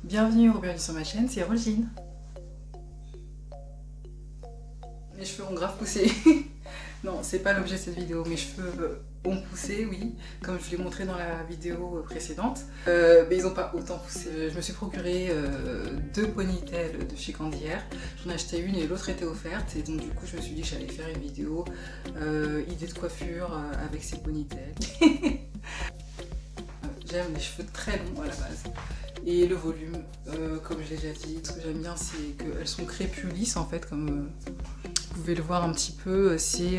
Bienvenue sur ma chaîne, c'est Rosine. Mes cheveux ont grave poussé. Non, c'est pas l'objet de cette vidéo. Mes cheveux ont poussé, oui, comme je l'ai montré dans la vidéo précédente. Mais ils n'ont pas autant poussé. Je me suis procuré 2 ponytails de chez Candiaire. J'en ai acheté une et l'autre était offerte. Et donc du coup, je me suis dit que j'allais faire une vidéo idée de coiffure avec ces ponytails. J'aime les cheveux très longs à la base. Et le volume, comme je l'ai déjà dit, ce que j'aime bien, c'est qu'elles sont crépus lisses en fait, comme vous pouvez le voir un petit peu. C'est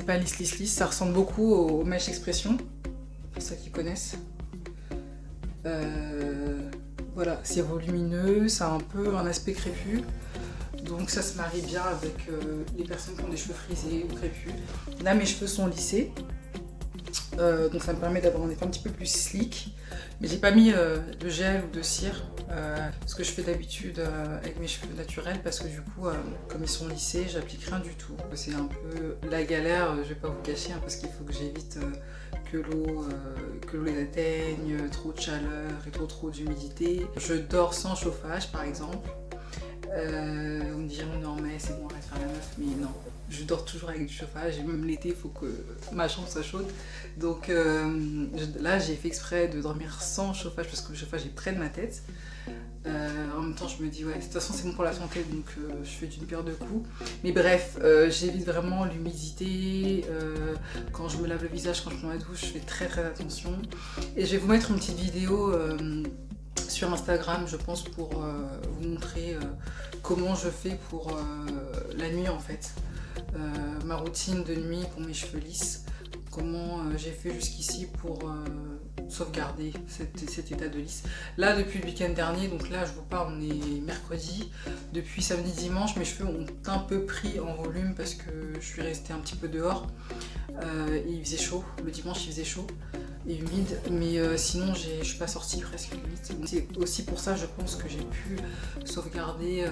pas lisse, ça ressemble beaucoup aux mèches expression, pour ceux qui connaissent. Voilà, c'est volumineux, ça a un peu un aspect crépus. Donc ça se marie bien avec les personnes qui ont des cheveux frisés ou crépus. Là, mes cheveux sont lissés. Donc ça me permet d'avoir un effet un petit peu plus slick, mais j'ai pas mis de gel ou de cire, ce que je fais d'habitude avec mes cheveux naturels, parce que du coup comme ils sont lissés, j'applique rien du tout. C'est un peu la galère, je vais pas vous cacher, hein, parce qu'il faut que j'évite que l'eau les atteigne, trop de chaleur et trop d'humidité. Je dors sans chauffage par exemple. On me dirait non mais c'est bon, arrête de faire la meuf, mais non, je dors toujours avec du chauffage et même l'été il faut que ma chambre soit chaude. Donc là j'ai fait exprès de dormir sans chauffage parce que le chauffage est près de ma tête. En même temps je me dis ouais, de toute façon c'est bon pour la santé, donc je fais d'une pierre deux coups. Mais bref, j'évite vraiment l'humidité, quand je me lave le visage, quand je prends la douche, je fais très attention. Et je vais vous mettre une petite vidéo sur Instagram, je pense, pour vous montrer comment je fais pour la nuit en fait. Ma routine de nuit pour mes cheveux lisses, comment j'ai fait jusqu'ici pour sauvegarder cet état de lisse. Là, depuis le week-end dernier, donc là je vous parle, on est mercredi, depuis samedi dimanche, mes cheveux ont un peu pris en volume parce que je suis restée un petit peu dehors. Il faisait chaud, le dimanche il faisait chaud et humide, mais sinon je suis pas sortie presque limite. C'est aussi pour ça je pense que j'ai pu sauvegarder,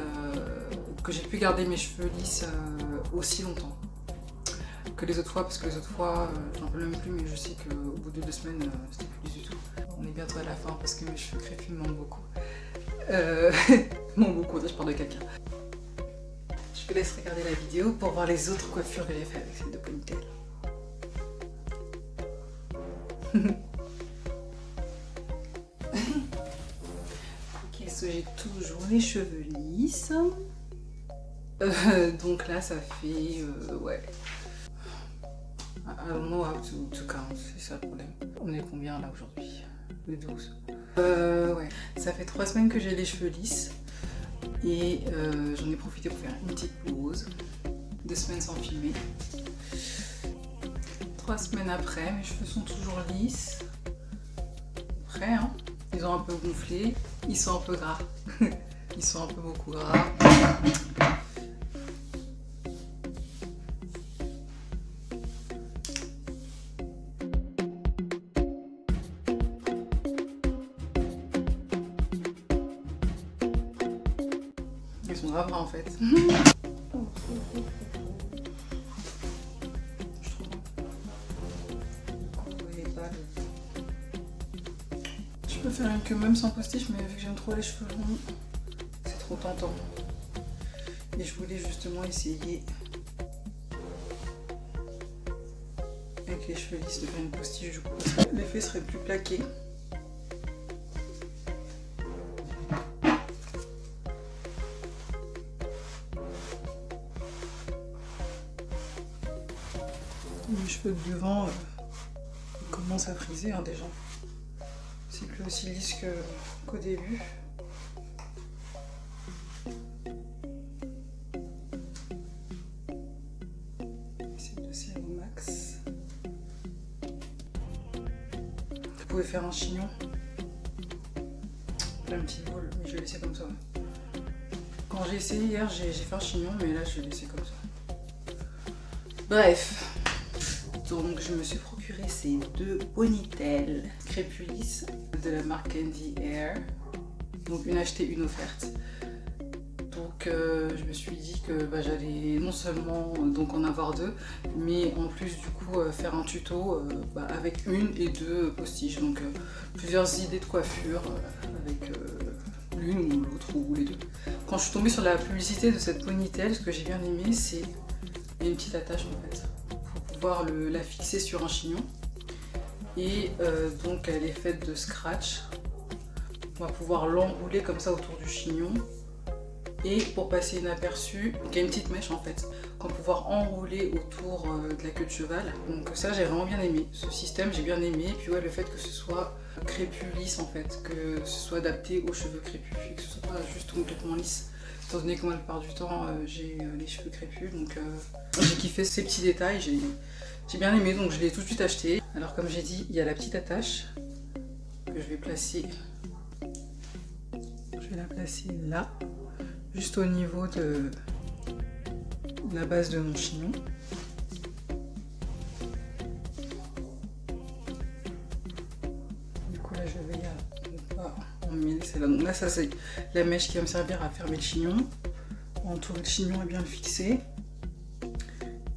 que j'ai pu garder mes cheveux lisses aussi longtemps que les autres fois, parce que les autres fois, j'en rappelle même plus, mais je sais qu'au bout de 2 semaines, c'était plus du tout. On est bientôt à la fin parce que mes cheveux crépus me manquent beaucoup. Manquent beaucoup, je parle de quelqu'un. Je vous laisse regarder la vidéo pour voir les autres coiffures que j'ai fait avec ces 2 ponytails. Ok, so j'ai toujours les cheveux lisses. Donc là, ça fait ouais. I don't know how to count, c'est ça le problème. On est combien là aujourd'hui? Le 12. Ouais, ça fait 3 semaines que j'ai les cheveux lisses et j'en ai profité pour faire une petite pause. 2 semaines sans filmer. 3 semaines après, mes cheveux sont toujours lisses. Après, hein, ils ont un peu gonflé, ils sont un peu gras. Ils sont un peu beaucoup gras. Ils sont grave gras en fait. Je peux faire une queue même sans postiche, mais vu que j'aime trop les cheveux longs, c'est trop tentant. Et je voulais justement essayer avec les cheveux lisses de faire une postiche du coup. L'effet serait plus plaqué. Les cheveux de devant commencent à friser hein, déjà. C'est plus aussi lisse qu'au début. Essayez de serrer au max. Vous pouvez faire un chignon. Là, un petit bol, mais je vais laisser comme ça. Quand j'ai essayé hier, j'ai fait un chignon, mais là, je vais laisser comme ça. Bref. Donc je me suis procuré ces 2 ponytails crépus lisses de la marque Candy Air. Donc une achetée, une offerte. Donc je me suis dit que j'allais non seulement donc en avoir 2, mais en plus du coup faire un tuto avec 1 et 2 postiches. Donc plusieurs idées de coiffure avec l'une ou l'autre ou les 2. Quand je suis tombée sur la publicité de cette ponytail, ce que j'ai bien aimé, c'est une petite attache en fait, pour pouvoir la fixer sur un chignon. Et donc elle est faite de scratch. On va pouvoir l'enrouler comme ça autour du chignon. Et pour passer inaperçu, il y a une petite mèche en fait, qu'on va pouvoir enrouler autour de la queue de cheval. Donc ça j'ai vraiment bien aimé, ce système j'ai bien aimé. Et puis ouais, le fait que ce soit crépus lisse en fait, que ce soit adapté aux cheveux crépus et que ce soit pas juste complètement lisse. Étant donné que moi la plupart du temps j'ai les cheveux crépus, donc j'ai kiffé ces petits détails, j'ai bien aimé, donc je l'ai tout de suite acheté. Alors comme j'ai dit, il y a la petite attache que je vais placer, je vais la placer là, juste au niveau de la base de mon chignon. Du coup là je vais pas emmêler celle-là. Donc là ça c'est la mèche qui va me servir à fermer le chignon, entourer le chignon et bien le fixer.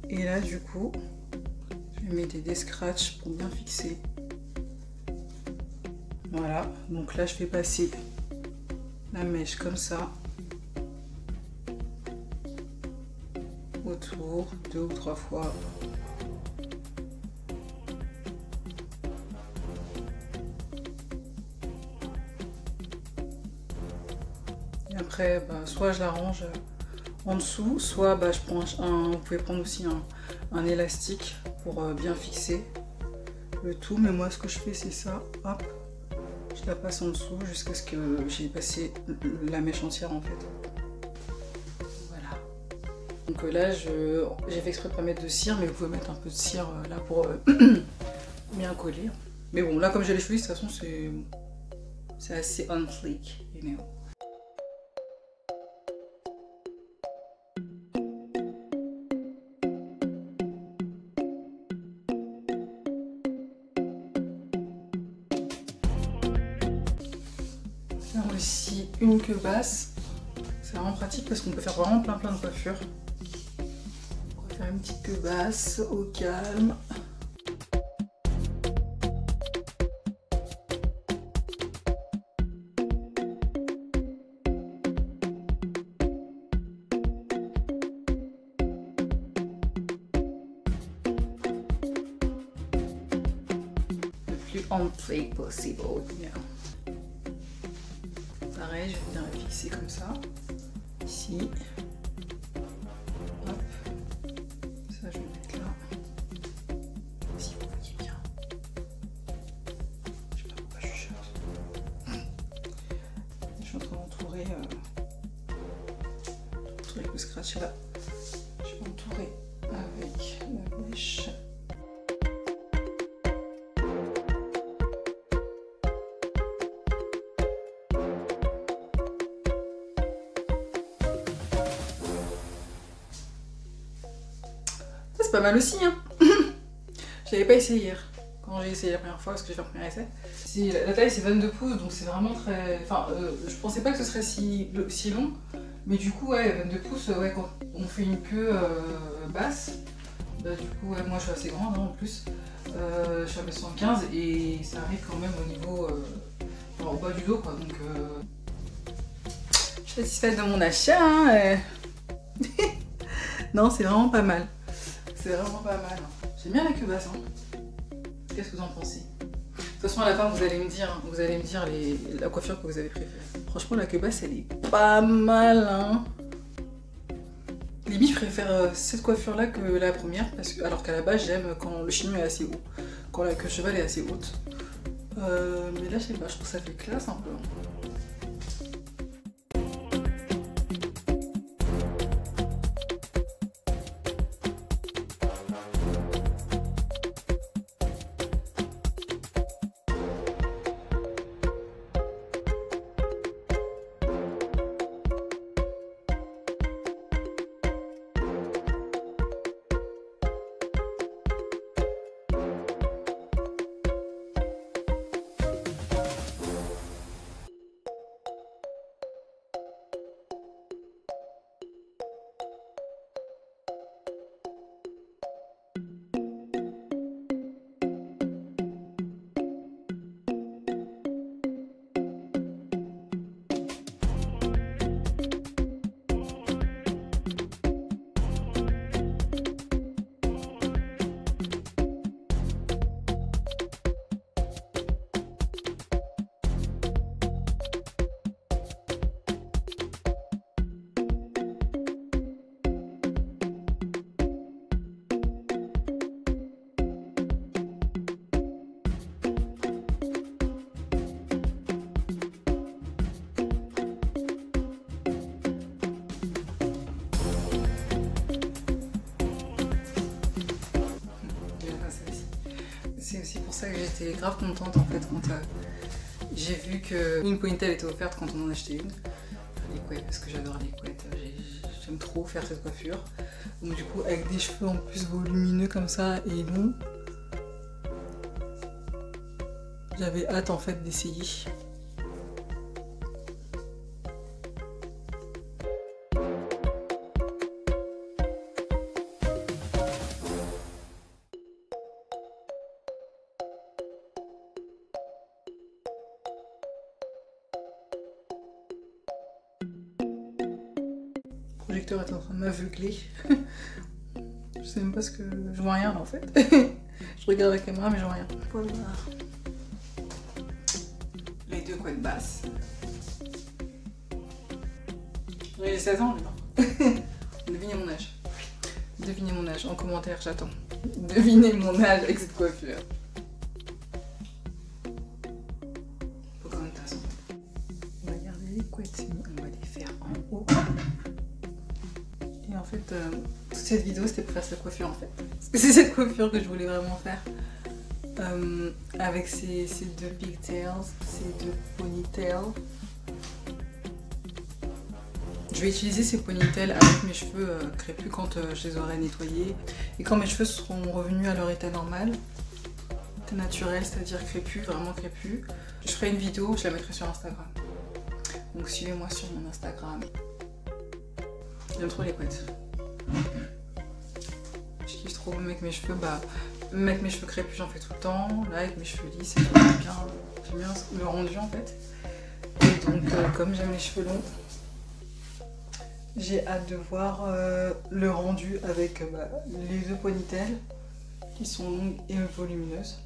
Et là du coup je vais mettre des scratchs pour bien fixer. Voilà, donc là je vais passer la mèche comme ça autour 2 ou 3 fois. Et après soit je l'arrange en dessous, soit je prends vous pouvez prendre aussi un élastique pour bien fixer le tout, mais moi ce que je fais c'est ça, hop, je la passe en dessous jusqu'à ce que j'ai passé la mèche entière en fait. Voilà. Donc là j'ai fait exprès de pas mettre de cire, mais vous pouvez mettre un peu de cire là pour bien coller. Mais bon là comme j'ai les cheveux lisses, de toute façon c'est assez on fleek, you know. Aussi une queue basse, c'est vraiment pratique parce qu'on peut faire vraiment plein de coiffures. On va faire une petite queue basse au calme. Le plus on play possible. Yeah. Pareil, je vais venir la fixer comme ça, ici. Hop. Ça, je vais mettre là. Si vous voyez bien. Je sais pas pourquoi je chuchote. Je suis en train d'entourer avec le scratch là. Je vais entourer avec la mèche. C'est pas mal aussi, hein. Je l'avais pas essayé hier, quand j'ai essayé la première fois, parce que j'ai fait un premier essai. La taille c'est 22 pouces, donc c'est vraiment très... Enfin, je pensais pas que ce serait si long, mais du coup, ouais, 22 pouces, ouais, quand on fait une queue basse, du coup, ouais, moi je suis assez grande hein, en plus, je suis à 1m75 et ça arrive quand même au niveau, au bas du dos, quoi, donc... Je suis satisfaite de mon achat, hein. Non, c'est vraiment pas mal. C'est vraiment pas mal. J'aime bien la queue basse. Hein. Qu'est-ce que vous en pensez? De toute façon, à la fin, vous allez me dire la coiffure que vous avez préférée. Franchement, la queue basse, elle est pas mal. Hein. Limite, je préfère cette coiffure-là que la première, alors qu'à la base, j'aime quand le chignon est assez haut, quand la queue de cheval est assez haute. Mais là, je sais pas, je trouve que ça fait classe un peu. j'étais grave contente en fait quand j'ai vu qu'une ponytail était offerte quand on en achetait une. Les couettes, parce que j'adore les couettes, j'aime trop faire cette coiffure. Donc du coup avec des cheveux en plus volumineux comme ça et longs, j'avais hâte en fait d'essayer. Le projecteur est en train de m'aveugler. Je sais même pas ce que... Je vois rien là en fait. Je regarde la caméra mais je vois rien. Voilà. Les deux couettes basses. J'ai 16 ans maintenant. Devinez mon âge. Devinez mon âge en commentaire, j'attends. Devinez mon âge avec cette coiffure. Faut quand même tasser. On va garder les couettes, on va les faire en haut. Et en fait, toute cette vidéo c'était pour faire cette coiffure en fait. Parce que c'est cette coiffure que je voulais vraiment faire. Avec ces deux pigtails, ces deux ponytails. Je vais utiliser ces ponytails avec mes cheveux crépus quand je les aurai nettoyés. Et quand mes cheveux seront revenus à leur état normal, état naturel, c'est-à-dire crépus, vraiment crépus, je ferai une vidéo, je la mettrai sur Instagram. Donc suivez-moi sur mon Instagram. J'aime trop les couettes. Je kiffe trop même avec mes cheveux, même avec mes cheveux crépus j'en fais tout le temps. Là avec mes cheveux lisses, j'aime bien le rendu en fait. Et donc comme j'aime les cheveux longs, j'ai hâte de voir le rendu avec les deux ponytails qui sont longues et volumineuses.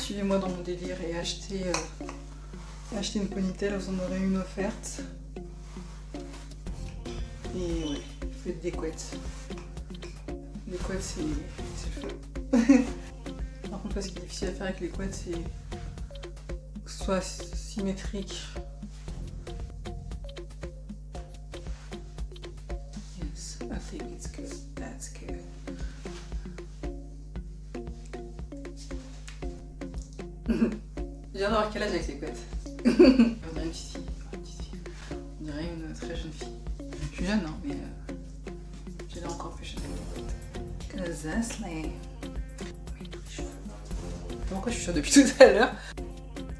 Suivez-moi dans mon délire et achetez une ponytail, vous en aurez une offerte. Et ouais, faites des couettes. Les couettes c'est le feu. Par contre ce qui est difficile à faire avec les couettes c'est que ce soit symétrique. I think it's good. That's good. J'ai hâte d'avoir quel âge avec les couettes. On dirait une petite fille. On dirait une très jeune fille. Je suis jeune, hein, mais j'ai l'air encore plus jeune avec les couettes. Cause that's like... Pourquoi je suis sûre depuis tout à l'heure?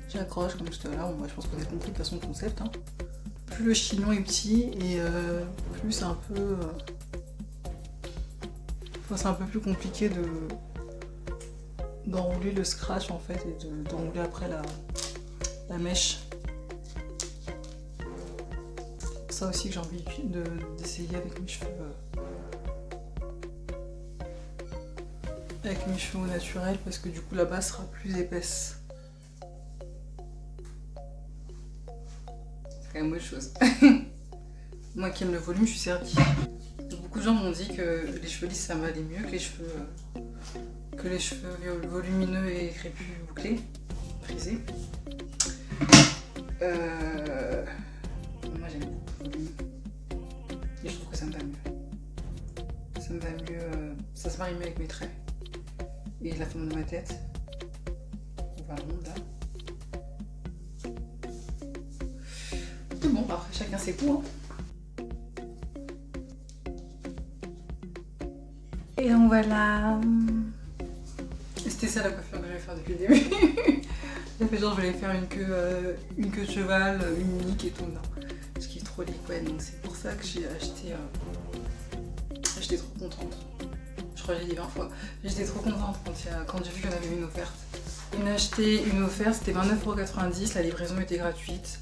J'accroche comme tout à l'heure. Moi, je pense que vous avez compris de toute façon le concept. Hein. Plus le chignon est petit et plus c'est un peu... c'est un peu plus compliqué d'enrouler le scratch en fait et d'enrouler après la mèche. C'est ça aussi que j'ai envie d'essayer avec mes cheveux. Avec mes cheveux naturels parce que du coup la base sera plus épaisse. C'est quand même autre chose. Moi qui aime le volume, je suis servie. Beaucoup de gens m'ont dit que les cheveux lisses ça m'allait mieux que les cheveux volumineux et crépus bouclés, frisés. Moi j'aime beaucoup le volume. Et je trouve que ça me va mieux. Ça me va mieux, ça se marie mieux avec mes traits. Et la forme de ma tête. On va ronde là. Et bon, après chacun ses goûts. Hein. Et donc voilà. C'était ça la coiffure que je vais faire depuis le début. J'ai fait genre je voulais faire une queue de cheval, unique et tout. Non. Je kiffe trop les couettes, donc c'est pour ça que j'ai acheté. J'étais trop contente. Je crois que j'ai dit 20 fois. J'étais trop contente quand j'ai vu qu'il y en avait une offerte. Une offerte, c'était 29,90 €, la livraison était gratuite.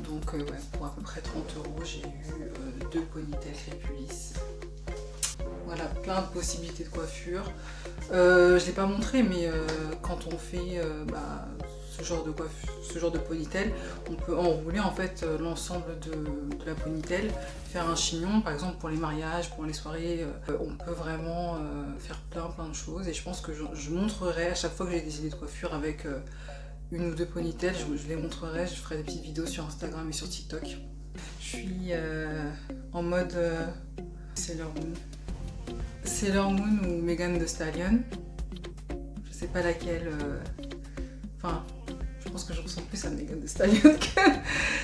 Donc ouais, pour à peu près 30 €, j'ai eu deux ponytails crépus lisses. Voilà, plein de possibilités de coiffure. Je ne l'ai pas montré, mais quand on fait ce genre de ponytail, on peut enrouler en fait l'ensemble de la ponytail, faire un chignon, par exemple pour les mariages, pour les soirées, on peut vraiment faire plein de choses. Et je pense que je montrerai à chaque fois que j'ai des idées de coiffure avec une ou deux ponytails, je les montrerai, je ferai des petites vidéos sur Instagram et sur TikTok. Je suis en mode Sailor Moon ou Megan Thee Stallion. Je sais pas laquelle. Enfin, je pense que je ressemble plus à Megan Thee Stallion que...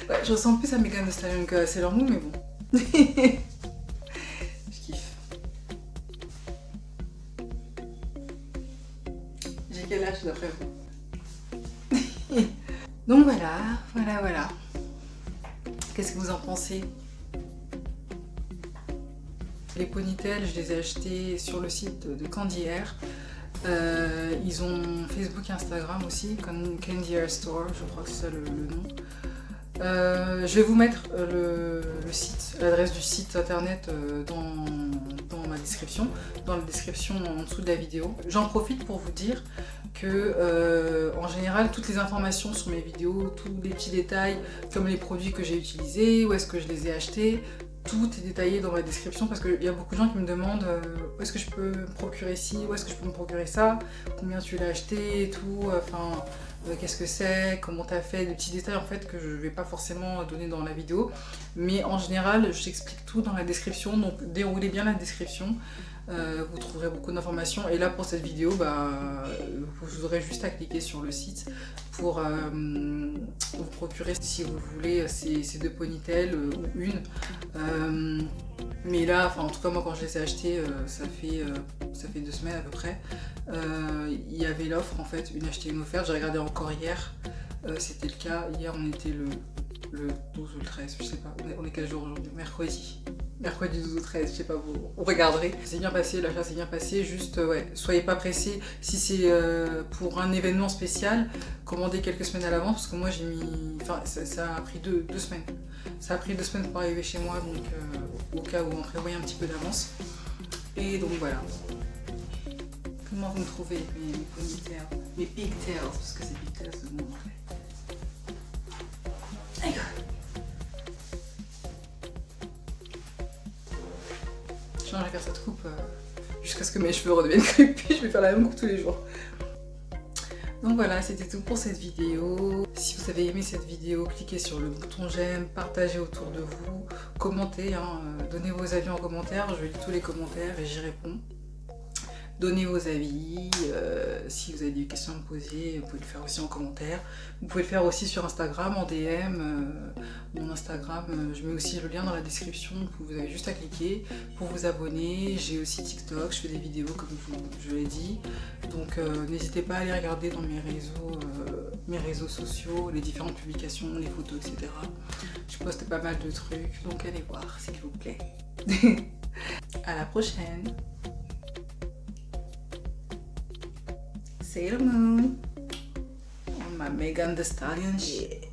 Ouais, je ressemble plus à Megan Thee Stallion que à Sailor Moon, mais bon. Je kiffe. J'ai quel âge d'après vous? Donc voilà. Qu'est-ce que vous en pensez? Les ponytails, je les ai achetés sur le site de Candy Hair. Ils ont Facebook et Instagram aussi, Candy Hair Store, je crois que c'est ça le nom. Je vais vous mettre l'adresse du site internet dans ma description, dans la description en dessous de la vidéo. J'en profite pour vous dire que en général toutes les informations sur mes vidéos, tous les petits détails comme les produits que j'ai utilisés, où est-ce que je les ai achetés, tout est détaillé dans ma description parce qu'il y a beaucoup de gens qui me demandent où est-ce que je peux me procurer ci, où est-ce que je peux me procurer ça, combien tu l'as acheté et tout, enfin qu'est-ce que c'est, comment t'as fait, des petits détails en fait que je vais pas forcément donner dans la vidéo, mais en général je t'explique tout dans la description, donc déroulez bien la description. Vous trouverez beaucoup d'informations et là pour cette vidéo vous aurez juste à cliquer sur le site pour vous procurer si vous voulez ces deux ponytails ou une, mais là en tout cas moi quand je les ai achetés ça fait 2 semaines à peu près, il y avait l'offre en fait, une achetée une offerte. J'ai regardé encore hier, c'était le cas, hier on était le 12 ou le 13, je sais pas, on est quel jour aujourd'hui? Mercredi 12 ou 13, je sais pas, vous regarderez. C'est bien passé, l'achat s'est bien passé, juste ouais, soyez pas pressés. Si c'est pour un événement spécial, commandez quelques semaines à l'avance parce que moi j'ai mis... Enfin, ça a pris 2 semaines. Ça a pris 2 semaines pour arriver chez moi, donc au cas où on prévoyait un petit peu d'avance. Et donc voilà. Comment vous me trouvez mes ponytails, mes pigtails, parce que c'est pigtails ce mot en fait. Je vais faire cette coupe jusqu'à ce que mes cheveux redeviennent crépus. Je vais faire la même coupe tous les jours. Donc voilà, c'était tout pour cette vidéo. Si vous avez aimé cette vidéo, cliquez sur le bouton j'aime, partagez autour de vous, commentez, donnez vos avis en commentaire. Je lis tous les commentaires et j'y réponds. Donnez vos avis, si vous avez des questions à me poser, vous pouvez le faire aussi en commentaire. Vous pouvez le faire aussi sur Instagram, en DM. Mon Instagram, je mets aussi le lien dans la description, vous avez juste à cliquer pour vous abonner. J'ai aussi TikTok, je fais des vidéos comme je l'ai dit. Donc n'hésitez pas à aller regarder dans mes réseaux sociaux, les différentes publications, les photos, etc. Je poste pas mal de trucs, donc allez voir s'il vous plaît. À la prochaine. Sailor Moon on my Megan Thee Stallion shit.